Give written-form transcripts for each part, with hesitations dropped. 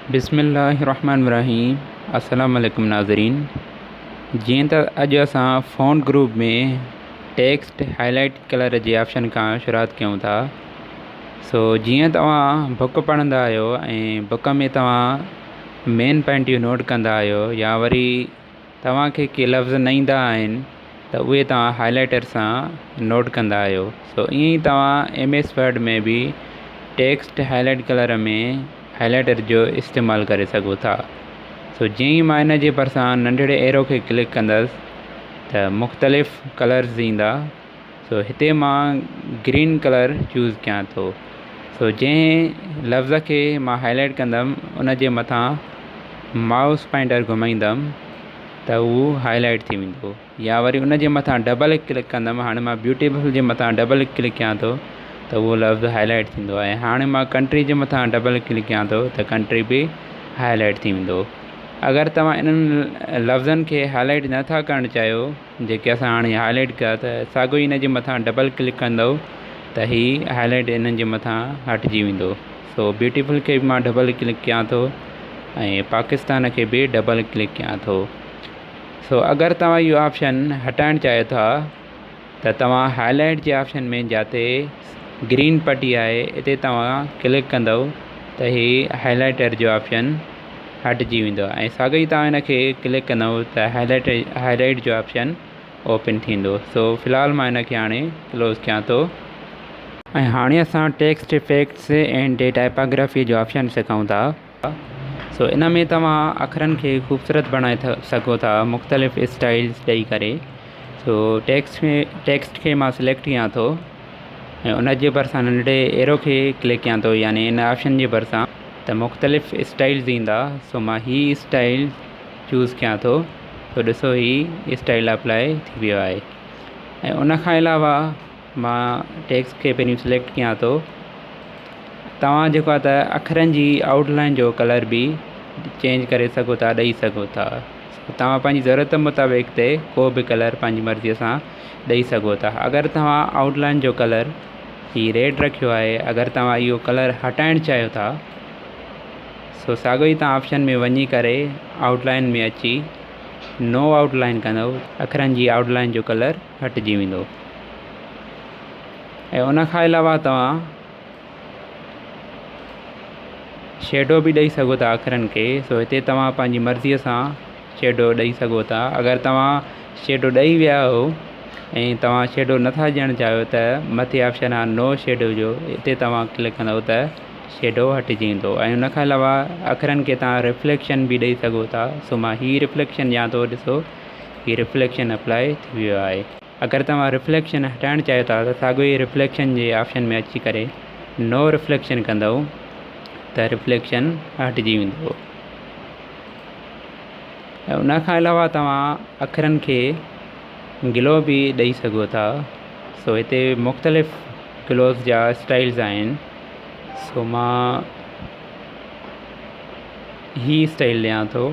बिस्मिल्लाहिर्रहमानिर्रहीम। अस्सलाम वालेकुम नाज़रीन। जीअं त अॼु असां फ़ॉन्ट ग्रुप में टेक्स्ट हाईलाइट कलर जे ऑप्शन खां शुरूआत कयूं था। जीअं तव्हां बुक पढ़ंदा आहियो ऐं बुक में तव्हां मेन पॉइंटियूं नोट कंदा आहियो या वरी तव्हांखे के लफ़्ज़ न ईंदा आहिनि त उहे तव्हां हाईलाइटर सां नोट कंदा आहियो। ईअं ई तव्हां MS वर्ड में बि टेक्स्ट हाईलाइट कलर में हाईलाइटर जो इस्तेमालु करे सघो था। जीअं ई मां इन जे भरिसां नंढड़े एरो खे क्लिक कंदुसि त मुख़्तलिफ़ कलर्स ईंदा। हिते मां ग्रीन कलर चूज़ कयां थो। जंहिं लफ़्ज़ खे मां हाईलाइट कंदुमि उन जे मथां माउस पॉइंटर घुमाईंदुमि त उहो हाईलाइट थी वेंदो, या वरी उन जे मथां डबल क्लिक कंदुमि। हाणे मां ब्यूटीफुल जे मथां डबल क्लिक कयां थो त उहो लफ़्ज़ हाईलाइट थींदो आहे। हाणे मां कंट्री जे मथां डबल क्लिक कयां थो त कंट्री बि हाईलाइट थी वेंदो। अगरि तव्हां इन्हनि लफ़्ज़नि खे हाईलाइट नथा करणु चाहियो जेके असां हाणे हाईलाइट कया, त साॻियो ई इन जे मथां डबल क्लिक कंदव त हीअ हाईलाइट इन्हनि जे मथां हटिजी वेंदो। ब्यूटीफुल खे बि मां डबल क्लिक कयां थो ऐं पाकिस्तान खे बि डबल क्लिक कयां थो। अगरि तव्हां इहो ऑप्शन हटाइणु चाहियो था त तव्हां हाईलाइट जे ऑप्शन में जिते ग्रीन पटी आहे हिते तव्हां क्लिक कंदव त हीअ हाईलाइटर जो ऑप्शन हटिजी वेंदो ऐं साॻियो ई तव्हां इन खे क्लिक कंदव त हाईलाइट जो ऑप्शन ओपन थींदो। फ़िलहालु मां इन खे हाणे क्लोज़ कयां थो। ऐं हाणे असां टेक्स्ट इफेक्ट्स एंड टाइपोग्राफी जो ऑप्शन सिखूं था। इन में तव्हां अखरनि खे ख़ूबसूरत बणाए सघो था मुख़्तलिफ़ स्टाइल्स ॾेई करे। टेक्स्ट खे मां सिलेक्ट कयां थो ऐं उन जे भरिसां नंढड़े एरो खे क्लिक कयां थो, यानी इन ऑप्शन जे भरिसां त मुख़्तलिफ़ स्टाइल्स ईंदा। मां हीअ स्टाइल चूज़ कयां थो। ॾिसो हीअ स्टाइल अप्लाई थी वियो आहे। ऐं उन खां अलावा मां टेक्स्ट खे पहिरियों सिलेक्ट कयां थो। तव्हां जेको आहे त अखरनि जी आउटलाइन जो कलर बि चेंज करे सघो था, ॾेई सघो था। तव्हां पंहिंजी ज़रूरत मुताबिक़ ते को बि कलर पंहिंजी मर्ज़ीअ सां ॾेई सघो था। अगरि तव्हां आउटलाइन जो कलर हीअ रेड रखियो आहे, अगरि तव्हां इहो कलर हटाइणु चाहियो था साॻियो ई तव्हां ऑप्शन में वञी करे आउटलाइन में अची नो आउटलाइन कंदव, अखरनि जी आउटलाइन जो कलर हटिजी वेंदो। ऐं उन खां अलावा तव्हां शेडो बि ॾेई सघो था अखरनि खे। हिते तव्हां पंहिंजी मर्ज़ीअ सां शेडो ॾेई सघो था। अगरि तव्हां शेडो ॾेई विया हो ऐं तव्हां शेडो नथा ॾियणु चाहियो त मथे ऑप्शन आहे नो शेडो जो, हिते तव्हां क्लिक कंदव त शेडो हटिजी वेंदो। ऐं उन खां अलावा अखरनि खे तव्हां रिफ्लेक्शन बि ॾेई सघो था। मां हीअ रिफ्लेक्शन ॾियां थो। ॾिसो हीअ रिफ्लेक्शन अप्लाई थी वियो आहे। अगरि तव्हां रिफ्लेक्शन हटाइणु चाहियो था त साॻियो ई रिफ्लेक्शन जे ऑप्शन में अची करे नो रिफ्लेक्शन कंदव त रिफ्लेक्शन हटिजी वेंदो। ऐं उन खां अलावा तव्हां अखरनि खे ग्लो बि ॾेई सघो था। हिते मुख़्तलिफ़ ग्लोस जा स्टाइल्स आहिनि। मां ही स्टाइल ॾियां थो।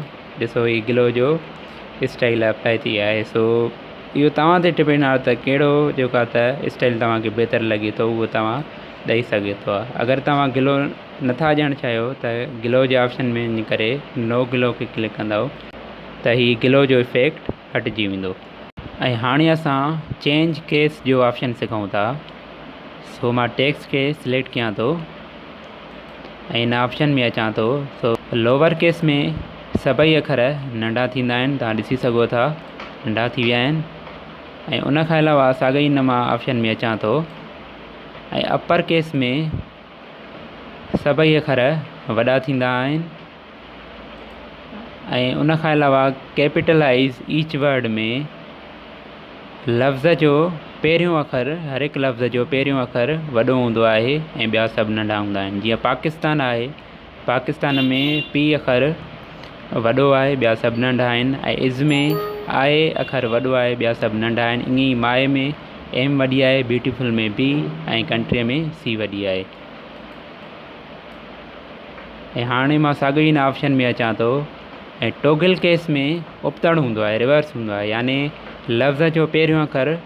ॾिसो हीअ ग्लो जो स्टाइल अप्लाई थी आहे। इहो तव्हां ते डिपेंड आहे त कहिड़ो जेको आहे त स्टाइल तव्हांखे बहितरु लॻे थो उहो तव्हां ॾेई सघे थो। अगरि तव्हां ग्लो नथा ॾियणु चाहियो त ग्लो जे ऑप्शन में वञी करे नो ग्लो खे क्लिक कंदव त हीअ ग्लो जो इफेक्ट हटिजी वेंदो। ऐं हाणे असां चेंज केस जो ऑप्शन सिखूं था। मां टेक्स्ट खे सिलेक्ट कयां थो ऐं इन ऑप्शन में अचां थो। लोअर केस में सभई अखर नंढा थींदा आहिनि, तव्हां ॾिसी सघो था नंढा थी विया आहिनि। ऐं उन खां अलावा साॻियो ई मां ऑप्शन में अचां थो ऐं अपर केस में सभई अखर वॾा थींदा आहिनि। ऐं उन खां अलावा कैपिटलाइज़ ईच वर्ड में लफ़्ज़ जो पहिरियों अखर, हर हिकु लफ़्ज़ जो पहिरियों अखर वॾो हूंदो आहे ऐं ॿिया सभु नंढा हूंदा आहिनि। जीअं पाकिस्तान आहे, पाकिस्तान में पी अखर वॾो आहे, ॿिया सभु नंढा आहिनि। ऐं इज़ में आहे अखर वॾो आहे, ॿिया सभु नंढा आहिनि। ईअं ई माए में एम वॾी आहे, ब्यूटीफुल में बी ऐं कंट्रीअ में सी वॾी आहे। ऐं हाणे मां साॻियो ई हिन ऑप्शन में अचां थो ऐं टोगल केस में उपतड़ हूंदो आहे, रिवर्स हूंदो आहे, यानी लफ़्ज़ जो पहिरियों अखर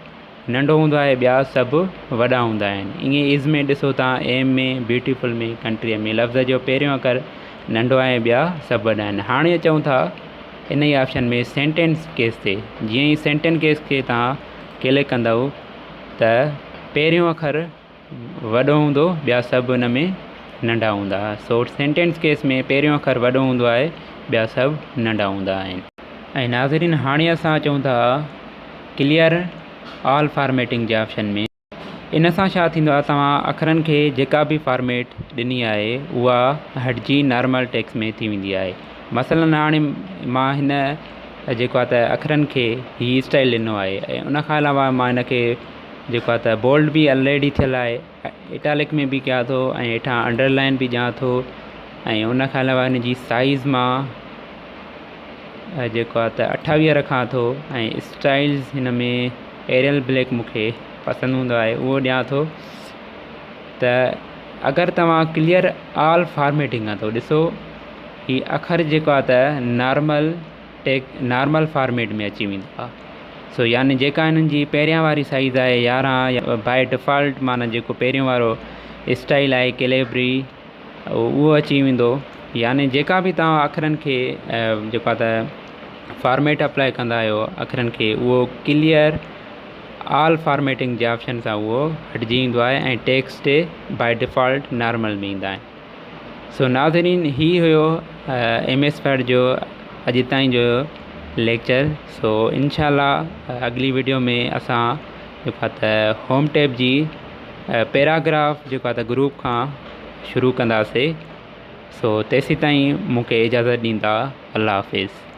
नंढो हूंदो आहे, ॿिया सभु वॾा हूंदा आहिनि। ईअं इज़ में ॾिसो तव्हां एम में, ब्यूटीफुल में, कंट्रीअ में लफ़्ज़ जो पहिरियों अखर नंढो आहे, ॿिया सभु वॾा आहिनि। हाणे चऊं था इन ई ऑप्शन में सेंटेंस केस ते, जीअं ई सेंटेंस केस खे तव्हां क्लिक कंदव त पहिरियों अखर वॾो हूंदो, ॿिया सभु हुन में नंढा हूंदा। सो सेंटेंस केस में पहिरियों अखर वॾो हूंदो आहे, ॿिया सभु नंढा हूंदा आहिनि। ऐं नाज़रीन, हाणे असां चऊं था क्लियर ऑल फॉर्मेटिंग जे ऑप्शन में। इन सां छा थींदो आहे, तव्हां अखरनि खे जेका बि फॉर्मेट ॾिनी आहे उहा हटिजी नॉर्मल टेक्स्ट में थी वेंदी आहे। मसलन हाणे मां हिन जेको आहे त अखरनि खे हीअ स्टाइल ॾिनो आहे, ऐं उन खां अलावा मां हिन खे जेको आहे त बोल्ड बि ऑलरेडी थियल आहे, इटैलिक में बि कयां थो, ऐं हेठां अंडरलाइन बि ॾियां थो, ऐं उन खां अलावा हिन जी साइज़ मां जेको आहे त 28 रखां थो, ऐं स्टाइल्स हिन में एरियल ब्लैक मूंखे पसंदि हूंदो आहे उहो ॾियां थो। त अगरि तव्हां क्लियर ऑल फॉर्मेटिंग कंदो, ॾिसो हीअ अखर जेको आहे त नॉर्मल फॉर्मेट में अची वेंदो आहे। सो यानी जेका हिननि जी पहिरियां वारी साइज़ आहे 11 या बाय डिफ़ॉल्ट माना जेको पहिरियों वारो स्टाइल आहे कैलिब्री उहो अची वेंदो। यानी जेका बि तव्हां अखरनि खे जेको आहे त फॉर्मेट अप्लाई कंदा आहियो अखरनि खे, उहो क्लियर ऑल फॉर्मेटिंग जे ऑप्शन सां उहो हटिजी ईंदो आहे, ऐं टेक्स्ट बाय डिफ़ॉल्ट नॉर्मल में ईंदा आहिनि। सो नाज़रीन, ही हुयो MS वर्ड जो अॼु ताईं जो लेक्चर। सो इंशाल्लाह अगली वीडियो में असां जेको आहे त होम टैब जी पैराग्राफ जेको आहे त ग्रुप खां शुरू कंदासीं। सो तेसीं ताईं मूंखे इजाज़त ॾींदा। अल्लाह हाफ़िज़।